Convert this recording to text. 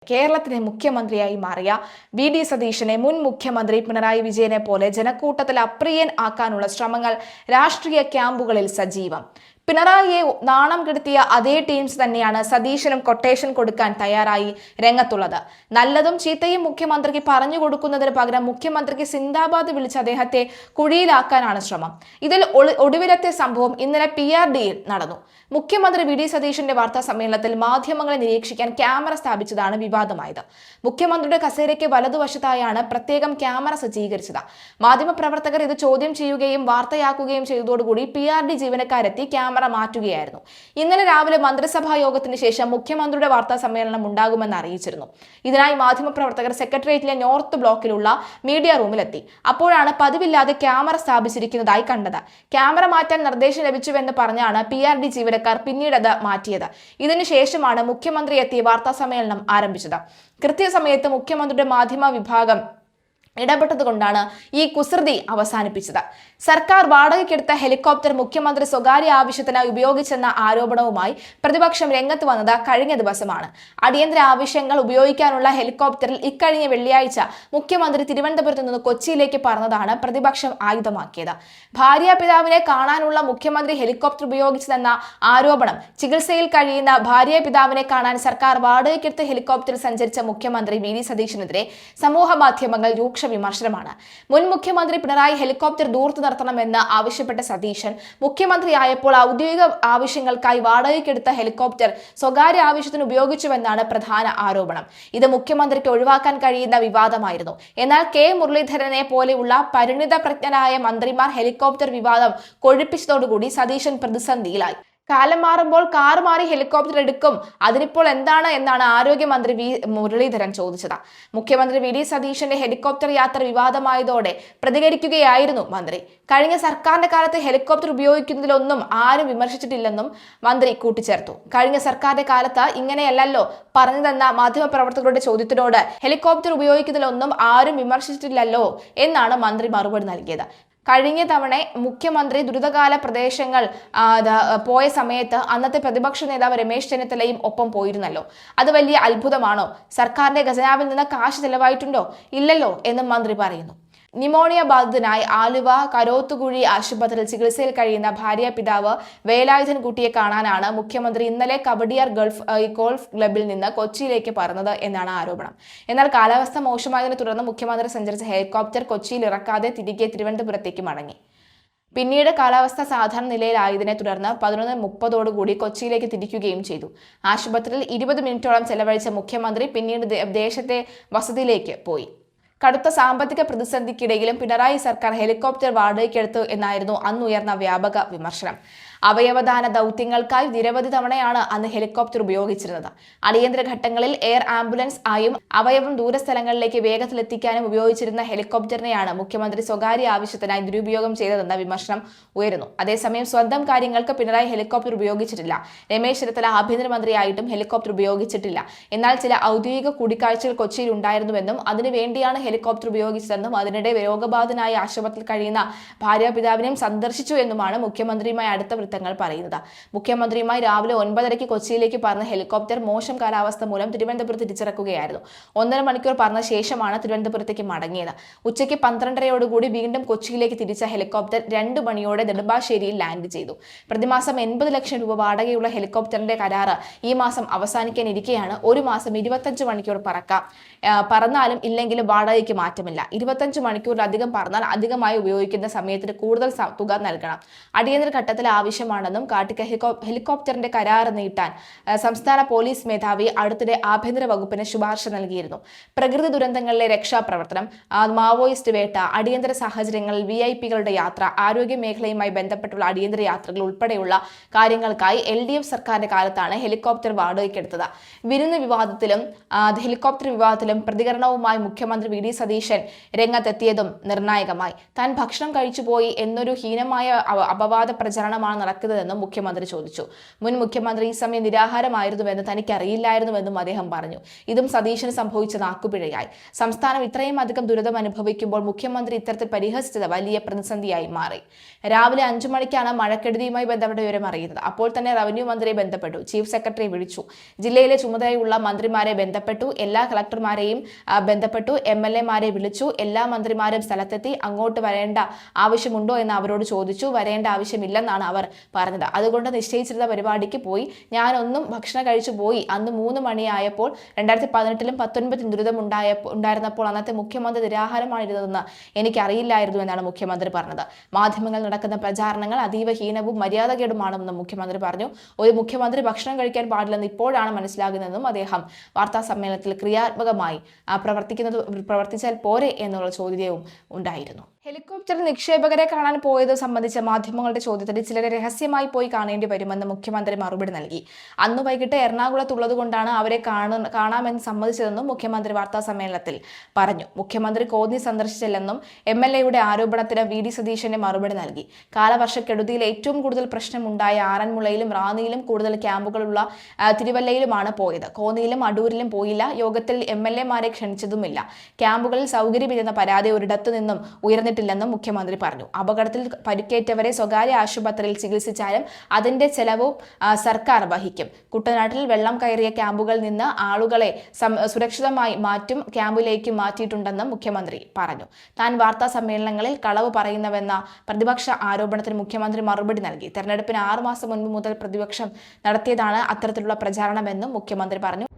കേരളത്തിലെ മുഖ്യമന്ത്രിയായി മാറിയ വി.ഡി. സതീശനെ മുൻ മുഖ്യമന്ത്രി പിണറായി വിജയനെ പോലെ ജനക്കൂട്ടത്തിൽ അപ്രിയൻ ആക്കാനുള്ള ശ്രമങ്ങൾ രാഷ്ട്രീയ ക്യാമ്പുകളിൽ സജീവം. പിണറായിയെ നാണം കെടുത്തിയ അതേ ടീംസ് തന്നെയാണ് സതീശനും കൊട്ടേഷൻ കൊടുക്കാൻ തയ്യാറായി രംഗത്തുള്ളത്. നല്ലതും ചീത്തയും മുഖ്യമന്ത്രിക്ക് പറഞ്ഞു കൊടുക്കുന്നതിന് പകരം മുഖ്യമന്ത്രിക്ക് സിന്ദാബാദ് വിളിച്ച് അദ്ദേഹത്തെ കുഴിയിലാക്കാനാണ് ശ്രമം. ഇതിൽ ഒടുവിലത്തെ സംഭവം ഇന്നലെ PRDയിൽ നടന്നു. മുഖ്യമന്ത്രി വി.ഡി. സതീശന്റെ വാർത്താ സമ്മേളനത്തിൽ മാധ്യമങ്ങളെ നിരീക്ഷിക്കാൻ ക്യാമറ സ്ഥാപിച്ചതാണ് വിവാദമായത്. മുഖ്യമന്ത്രിയുടെ കസേരയ്ക്ക് വലതുവശത്തായാണ് പ്രത്യേകം ക്യാമറ സജ്ജീകരിച്ചത്. മാധ്യമപ്രവർത്തകർ ഇത് ചോദ്യം ചെയ്യുകയും വാർത്തയാക്കുകയും ചെയ്തതോടുകൂടി PRD ജീവനക്കാരെത്തി ക്യാമറ മാറ്റുകയായിരുന്നു. ഇന്നലെ രാവിലെ മന്ത്രിസഭാ യോഗത്തിന് ശേഷം മുഖ്യമന്ത്രിയുടെ വാർത്താ സമ്മേളനം ഉണ്ടാകുമെന്ന് അറിയിച്ചിരുന്നു. ഇതിനായി മാധ്യമപ്രവർത്തകർ സെക്രട്ടേറിയറ്റിലെ നോർത്ത് ബ്ലോക്കിലുള്ള മീഡിയ റൂമിലെത്തി. അപ്പോഴാണ് പതിവില്ലാതെ ക്യാമറ സ്ഥാപിച്ചിരിക്കുന്നതായി കണ്ടത്. ക്യാമറ മാറ്റാൻ നിർദ്ദേശം ലഭിച്ചുവെന്ന് പറഞ്ഞാണ് PRD ജീവനക്കാർ പിന്നീട് അത് മാറ്റിയത്. ഇതിനുശേഷമാണ് മുഖ്യമന്ത്രി എത്തി വാർത്താ സമ്മേളനം ആരംഭിച്ചത്. കൃത്യസമയത്ത് മുഖ്യമന്ത്രിയുടെ മാധ്യമ വിഭാഗം ഇടപെട്ടതുകൊണ്ടാണ് ഈ കുസൃതി അവസാനിപ്പിച്ചത്. സർക്കാർ വാടകയ്ക്കെടുത്ത ഹെലികോപ്റ്റർ മുഖ്യമന്ത്രി സ്വകാര്യ ആവശ്യത്തിന് ഉപയോഗിച്ചെന്ന ആരോപണവുമായി പ്രതിപക്ഷം രംഗത്ത് വന്നത് കഴിഞ്ഞ ദിവസമാണ്. അടിയന്തര ആവശ്യങ്ങൾ ഉപയോഗിക്കാനുള്ള ഹെലികോപ്റ്ററിൽ ഇക്കഴിഞ്ഞ വെള്ളിയാഴ്ച മുഖ്യമന്ത്രി തിരുവനന്തപുരത്ത് നിന്ന് കൊച്ചിയിലേക്ക് പറന്നതാണ് പ്രതിപക്ഷം ആയുധമാക്കിയത്. ഭാര്യാപിതാവിനെ കാണാനുള്ള മുഖ്യമന്ത്രി ഹെലികോപ്റ്റർ ഉപയോഗിച്ചതെന്ന ആരോപണം, ചികിത്സയിൽ കഴിയുന്ന ഭാര്യാപിതാവിനെ കാണാൻ സർക്കാർ വാടകയ്ക്കെടുത്ത ഹെലികോപ്റ്ററിൽ സഞ്ചരിച്ച മുഖ്യമന്ത്രി വി.ഡി. സതീശനെതിരെ സമൂഹ മാധ്യമങ്ങൾ രൂക്ഷ വിമർശനമാണ്. മുൻ മുഖ്യമന്ത്രി പിണറായി ഹെലികോപ്റ്റർ ദൂർത്ത് നിർത്തണമെന്ന് ആവശ്യപ്പെട്ട സതീശൻ മുഖ്യമന്ത്രിയായപ്പോൾ ഔദ്യോഗിക ആവശ്യങ്ങൾക്കായി വാടകയ്ക്കെടുത്ത ഹെലികോപ്റ്റർ സ്വകാര്യ ആവശ്യത്തിന് ഉപയോഗിച്ചുവെന്നാണ് പ്രധാന ആരോപണം. ഇത് മുഖ്യമന്ത്രിക്ക് ഒഴിവാക്കാൻ കഴിയുന്ന വിവാദമായിരുന്നു. എന്നാൽ കെ മുരളീധരനെ പോലെയുള്ള പരിണിതപ്രജ്ഞരായ മന്ത്രിമാർ ഹെലികോപ്റ്റർ വിവാദം കൊഴുപ്പിച്ചതോടുകൂടി സതീശൻ പ്രതിസന്ധിയിലായി. കാലം മാറുമ്പോൾ കാർ മാറി ഹെലികോപ്റ്റർ എടുക്കും, അതിനിപ്പോൾ എന്താണ് എന്നാണ് ആരോഗ്യമന്ത്രി മുരളീധരൻ ചോദിച്ചത്. മുഖ്യമന്ത്രി വി.ഡി. സതീശന്റെ ഹെലികോപ്റ്റർ യാത്ര വിവാദമായതോടെ പ്രതികരിക്കുകയായിരുന്നു മന്ത്രി. കഴിഞ്ഞ സർക്കാരിന്റെ കാലത്ത് ഹെലികോപ്റ്റർ ഉപയോഗിക്കുന്നതിലൊന്നും ആരും വിമർശിച്ചിട്ടില്ലെന്നും മന്ത്രി കൂട്ടിച്ചേർത്തു. കഴിഞ്ഞ സർക്കാരിന്റെ കാലത്ത് ഇങ്ങനെയല്ലല്ലോ പറഞ്ഞതെന്ന മാധ്യമപ്രവർത്തകരുടെ ചോദ്യത്തിനോട് ഹെലികോപ്റ്റർ ഉപയോഗിക്കുന്നതിലൊന്നും ആരും വിമർശിച്ചിട്ടില്ലല്ലോ എന്നാണ് മന്ത്രി മറുപടി നൽകിയത്. കഴിഞ്ഞ തവണ മുഖ്യമന്ത്രി ദുരിതകാല പ്രദേശങ്ങൾ പോയ സമയത്ത് അന്നത്തെ പ്രതിപക്ഷ നേതാവ് രമേശ് ചെന്നിത്തലയും ഒപ്പം പോയിരുന്നല്ലോ. അത് വലിയ അത്ഭുതമാണോ? സർക്കാരിന്റെ ഖജനാവിൽ നിന്ന് കാശ് ചെലവായിട്ടുണ്ടോ? ഇല്ലല്ലോ എന്നും മന്ത്രി പറയുന്നു. ന്യൂമോണിയ ബാധിതനായി ആലുവ കരോത്തുകുഴി ആശുപത്രിയിൽ ചികിത്സയിൽ കഴിയുന്ന ഭാര്യാപിതാവ് വേലായുധൻ കുട്ടിയെ കാണാനാണ് മുഖ്യമന്ത്രി ഇന്നലെ കവടിയാർ ഗോൾഫ് ക്ലബിൽ നിന്ന് കൊച്ചിയിലേക്ക് പറന്നത് എന്നാണ് ആരോപണം. എന്നാൽ കാലാവസ്ഥ മോശമായതിനെ തുടർന്ന് മുഖ്യമന്ത്രി സഞ്ചരിച്ച ഹെലികോപ്റ്റർ കൊച്ചിയിൽ ഇറക്കാതെ തിരികെ തിരുവനന്തപുരത്തേക്ക് മടങ്ങി. പിന്നീട് കാലാവസ്ഥ സാധാരണ നിലയിലായതിനെ തുടർന്ന് 11:30 കൊച്ചിയിലേക്ക് തിരിക്കുകയും ചെയ്തു. ആശുപത്രിയിൽ 20 മിനിറ്റോളം ചെലവഴിച്ച മുഖ്യമന്ത്രി പിന്നീട് ദേശത്തെ വസതിയിലേക്ക് പോയി. കടുത്ത സാമ്പത്തിക പ്രതിസന്ധിക്കിടയിലും പിണറായി സർക്കാർ ഹെലികോപ്റ്റർ വാടകയ്ക്കെടുത്തു എന്നായിരുന്നു അന്നുയർന്ന വ്യാപക വിമർശനം. അവയവദാന ദൗത്യങ്ങൾക്കായി നിരവധി തവണയാണ് അന്ന് ഹെലികോപ്റ്റർ ഉപയോഗിച്ചിരുന്നത്. അടിയന്തര ഘട്ടങ്ങളിൽ എയർ ആംബുലൻസ് ആയും അവയവം ദൂരസ്ഥലങ്ങളിലേക്ക് വേഗത്തിലെത്തിക്കാനും ഉപയോഗിച്ചിരുന്ന ഹെലികോപ്റ്ററിനെയാണ് മുഖ്യമന്ത്രി സ്വകാര്യ ആവശ്യത്തിനായി ദുരുപയോഗം ചെയ്തതെന്ന വിമർശനം ഉയരുന്നു. അതേസമയം സ്വന്തം കാര്യങ്ങൾക്ക് പിണറായി ഹെലികോപ്റ്റർ ഉപയോഗിച്ചിട്ടില്ല. രമേശ് ചെന്നിത്തല ആഭ്യന്തരമന്ത്രിയായിട്ടും ഹെലികോപ്റ്റർ ഉപയോഗിച്ചിട്ടില്ല. എന്നാൽ ചില ഔദ്യോഗിക കൂടിക്കാഴ്ചകൾ കൊച്ചിയിൽ ഉണ്ടായിരുന്നുവെന്നും അതിനു വേണ്ടിയാണ് ഹെലികോപ്റ്റർ ഉപയോഗിച്ചതെന്നും അതിനിടെ രോഗബാധിതനായ ആശുപത്രിയിൽ കഴിയുന്ന ഭാര്യാപിതാവിനെയും സന്ദർശിച്ചു എന്നുമാണ് മുഖ്യമന്ത്രിയുമായി അടുത്ത വൃത്തങ്ങൾ പറയുന്നത്. മുഖ്യമന്ത്രിയുമായി രാവിലെ 9:30 കൊച്ചിയിലേക്ക് പറന്ന ഹെലികോപ്റ്റർ മോശം കാലാവസ്ഥ മൂലം തിരുവനന്തപുരത്ത് തിരിച്ചിറക്കുകയായിരുന്നു. 1.5 മണിക്കൂർ പറന്ന ശേഷമാണ് തിരുവനന്തപുരത്തേക്ക് മടങ്ങിയത്. ഉച്ചയ്ക്ക് 12:30 വീണ്ടും കൊച്ചിയിലേക്ക് തിരിച്ച ഹെലികോപ്റ്റർ 2 മണിയോടെ നെടുമ്പാശ്ശേരിയിൽ ലാൻഡ് ചെയ്തു. പ്രതിമാസം 80 ലക്ഷം രൂപ വാടകയുള്ള ഹെലികോപ്റ്ററിന്റെ കരാറ് ഈ മാസം അവസാനിക്കാനിരിക്കെയാണ് ഒരു മാസം 25 മണിക്കൂർ പറന്നാലും ഇല്ലെങ്കിലും വാടകയ്ക്ക് മാറ്റമില്ല. 25 മണിക്കൂറിലധികം പറന്നാൽ അധികമായി ഉപയോഗിക്കുന്ന സമയത്തിന് കൂടുതൽ തുക നൽകണം. അടിയന്തര ഘട്ടത്തിൽ ആവശ്യമാണെന്നും കാട്ടി ഹെലികോപ്റ്ററിന്റെ കരാർ നീട്ടാൻ സംസ്ഥാന പോലീസ് മേധാവി അടുത്തിടെ ആഭ്യന്തര വകുപ്പിന് ശുപാർശ നൽകിയിരുന്നു. പ്രകൃതി ദുരന്തങ്ങളിലെ രക്ഷാപ്രവർത്തനം, മാവോയിസ്റ്റ് വേട്ട, അടിയന്തര സാഹചര്യങ്ങളിൽ VIP-കളുടെ യാത്ര, ആരോഗ്യ മേഖലയുമായി ബന്ധപ്പെട്ടുള്ള അടിയന്തര യാത്രകൾ ഉൾപ്പെടെയുള്ള കാര്യങ്ങൾക്കായി LDF സർക്കാരിന്റെ കാലത്താണ് ഹെലികോപ്റ്റർ വാടകയ്ക്കെടുത്തത്. വിരുന്ന് വിവാദത്തിലും ഹെലികോപ്റ്റർ വിവാദത്തിലും പ്രതികരണവുമായി മുഖ്യമന്ത്രി വി.ഡി. സതീശൻ രംഗത്തെത്തിയതും നിർണായകമായി. താൻ ഭക്ഷണം കഴിച്ചുപോയി എന്നൊരു ഹീനമായ അപവാദ പ്രചരണമാണ് നടക്കുന്നതെന്നും മുഖ്യമന്ത്രി ചോദിച്ചു. മുൻ മുഖ്യമന്ത്രി ഈ സമയം നിരാഹാരമായിരുന്നുവെന്ന് തനിക്കറിയില്ലായിരുന്നുവെന്നും അദ്ദേഹം പറഞ്ഞു. ഇതും സതീശന് സംഭവിച്ച നാക്കുപിഴയായി. സംസ്ഥാനം ഇത്രയും അധികം ദുരിതം അനുഭവിക്കുമ്പോൾ മുഖ്യമന്ത്രി ഇത്തരത്തിൽ പരിഹസിച്ചത് വലിയ പ്രതിസന്ധിയായി മാറി. രാവിലെ 5 മണിക്കാണ് മഴക്കെടുതിയുമായി ബന്ധപ്പെട്ട വിവരം അറിയുന്നത്. അപ്പോൾ തന്നെ റവന്യൂ മന്ത്രിയെ ബന്ധപ്പെട്ടു, ചീഫ് സെക്രട്ടറിയെ വിളിച്ചു, ജില്ലയിലെ ചുമതലയുള്ള മന്ത്രിമാരെ ബന്ധപ്പെട്ടു, എല്ലാ കളക്ടർമാരെയും ബന്ധപ്പെട്ടു, MLA-മാരെ വിളിച്ചു. എല്ലാ മന്ത്രിമാരും സ്ഥലത്തെത്തി. അങ്ങോട്ട് വരേണ്ട ആവശ്യമുണ്ടോ എന്ന് അവരോട് ചോദിച്ചു. വരേണ്ട ആവശ്യമില്ലെന്നാണ് അവർ പറഞ്ഞത്. അതുകൊണ്ട് നിശ്ചയിച്ചിരുന്ന പരിപാടിക്ക് പോയി. ഞാനൊന്നും ഭക്ഷണം കഴിച്ചു പോയി. അന്ന് 3 മണിയായപ്പോൾ 2018-ലും 19-ലും ദുരിതം ഉണ്ടായിരുന്നപ്പോൾ അന്നത്തെ മുഖ്യമന്ത്രി നിരാഹാരമായിരുന്നതെന്ന് എനിക്കറിയില്ലായിരുന്നു എന്നാണ് മുഖ്യമന്ത്രി പറഞ്ഞത്. മാധ്യമങ്ങൾ നടക്കുന്ന പ്രചാരണങ്ങൾ അതീവ ഹീനവും മര്യാദകേടുമാണെന്നും മുഖ്യമന്ത്രി പറഞ്ഞു. ഒരു മുഖ്യമന്ത്രി ഭക്ഷണം കഴിക്കാൻ പാടില്ലെന്ന് ഇപ്പോഴാണ് മനസ്സിലാകുന്നതെന്നും അദ്ദേഹം വാർത്താ സമ്മേളനത്തിൽ ക്രിയാത്മകമായി പ്രവർത്തിച്ചാൽ പോരെ എന്നുള്ള ചോദ്യവും ഉണ്ടായിരുന്നു. ഹെലികോപ്റ്ററിൽ നിക്ഷേപകരെ കാണാൻ പോയത് സംബന്ധിച്ച മാധ്യമങ്ങളുടെ ചോദ്യത്തിന് ചിലരെ രഹസ്യമായി പോയി കാണേണ്ടി വരുമെന്ന് മുഖ്യമന്ത്രി മറുപടി നൽകി. അന്ന് വൈകിട്ട് എറണാകുളത്തുള്ളതുകൊണ്ടാണ് അവരെ കാണാമെന്ന് സമ്മതിച്ചതെന്നും മുഖ്യമന്ത്രി വാർത്താ സമ്മേളനത്തിൽ പറഞ്ഞു. മുഖ്യമന്ത്രി കോന്നി സന്ദർശിച്ചില്ലെന്നും MLA-യുടെ ആരോപണത്തിന് VD സതീശന് മറുപടി നൽകി. കാലവർഷക്കെടുതിയിൽ ഏറ്റവും കൂടുതൽ പ്രശ്നമുണ്ടായ ആറന്മുളയിലും റാന്നിയിലും കൂടുതൽ ക്യാമ്പുകളുള്ള തിരുവല്ലയിലുമാണ് പോയത്. കോന്നിയിലും അടൂരിലും പോയില്ല. യോഗത്തിൽ MLA-മാരെ ക്ഷണിച്ചതുമില്ല. ക്യാമ്പുകളിൽ സൗകര്യമില്ലെന്ന പരാതി ഒരിടത്തു നിന്നും ഉയർന്നിട്ടില്ലെന്നും മുഖ്യമന്ത്രി പറഞ്ഞു. അപകടത്തിൽ പരിക്കേറ്റവരെ സ്വകാര്യ ആശുപത്രിയിൽ ചികിത്സിച്ചാലും അതിന്റെ ചെലവും സർക്കാർ വഹിക്കും. കുട്ടനാട്ടിൽ വെള്ളം കയറിയ ക്യാമ്പുകളിൽ നിന്ന് ആളുകളെ സുരക്ഷിതമായി ക്യാമ്പിലേക്ക് മാറ്റിയിട്ടുണ്ടെന്നും മുഖ്യമന്ത്രി പറഞ്ഞു. താൻ വാർത്താ സമ്മേളനങ്ങളിൽ കളവ് പറയുന്നവെന്ന പ്രതിപക്ഷ ആരോപണത്തിന് മുഖ്യമന്ത്രി മറുപടി നൽകി. തെരഞ്ഞെടുപ്പിന് 6 മാസം മുൻപ് മുതൽ പ്രതിപക്ഷം നടത്തിയതാണ് അത്തരത്തിലുള്ള പ്രചാരണമെന്നും മുഖ്യമന്ത്രി പറഞ്ഞു.